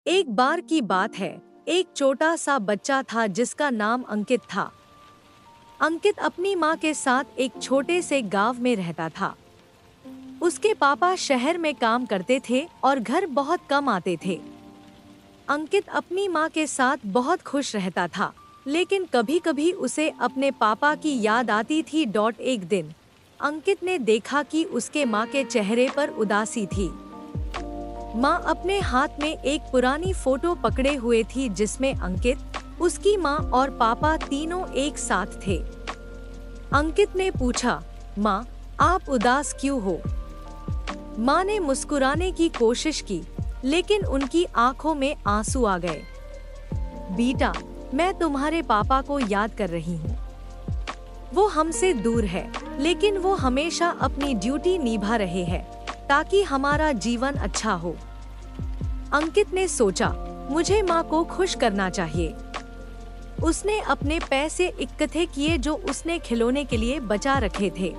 एक बार की बात है। एक छोटा सा बच्चा था जिसका नाम अंकित था। अंकित अपनी माँ के साथ एक छोटे से गांव में रहता था। उसके पापा शहर में काम करते थे और घर बहुत कम आते थे। अंकित अपनी माँ के साथ बहुत खुश रहता था, लेकिन कभी-कभी उसे अपने पापा की याद आती थी। एक दिन अंकित ने देखा कि उसके माँ के चेहरे पर उदासी थी। माँ अपने हाथ में एक पुरानी फोटो पकड़े हुए थी जिसमें अंकित, उसकी माँ और पापा तीनों एक साथ थे। अंकित ने पूछा, माँ, आप उदास क्यों हो? माँ ने मुस्कुराने की कोशिश की, लेकिन उनकी आंखों में आंसू आ गए। बेटा, मैं तुम्हारे पापा को याद कर रही हूँ। वो हमसे दूर है, लेकिन वो हमेशा अपनी ड्यूटी निभा रहे हैं ताकि हमारा जीवन अच्छा हो। अंकित ने सोचा, मुझे माँ को खुश करना चाहिए। उसने अपने पैसे इकट्ठे किए जो उसने खिलौने के लिए बचा रखे थे।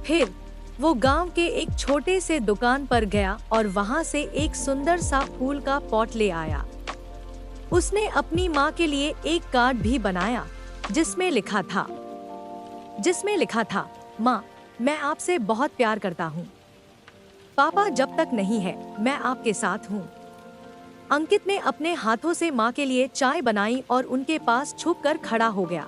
फिर वो गांव के एक छोटे से दुकान पर गया और वहां से एक सुंदर सा फूल का पॉट ले आया। उसने अपनी माँ के लिए एक कार्ड भी बनाया जिसमें लिखा था, माँ, मैं आपसे बहुत प्यार करता हूँ। पापा जब तक नहीं है, मैं आपके साथ हूँ। अंकित ने अपने हाथों से माँ के लिए चाय बनाई और उनके पास छुपकर खड़ा हो गया।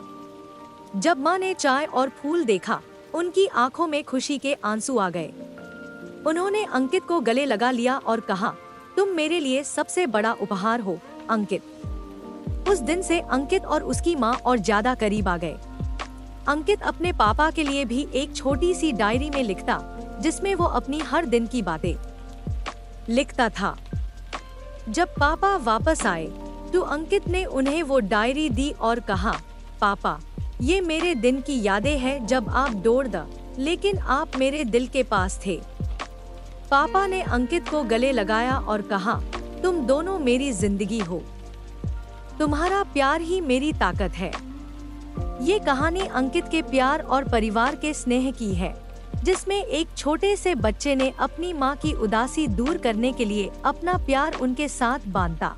जब माँ ने चाय और फूल देखा, उनकी आंखों में खुशी के आंसू आ गए। उन्होंने अंकित को गले लगा लिया और कहा, तुम मेरे लिए सबसे बड़ा उपहार हो, अंकित। उस दिन से अंकित और उसकी माँ और ज्यादा करीब आ गए। अंकित अपने पापा के लिए भी एक छोटी सी डायरी में लिखता, जिसमें वो अपनी हर दिन की बातें लिखता था। जब पापा वापस आए तो अंकित ने उन्हें वो डायरी दी और कहा, पापा, ये मेरे दिन की यादें हैं जब आप दौड़ द, लेकिन आप मेरे दिल के पास थे। पापा ने अंकित को गले लगाया और कहा, तुम दोनों मेरी जिंदगी हो। तुम्हारा प्यार ही मेरी ताकत है। ये कहानी अंकित के प्यार और परिवार के स्नेह की है, जिसमें एक छोटे से बच्चे ने अपनी माँ की उदासी दूर करने के लिए अपना प्यार उनके साथ बांटा।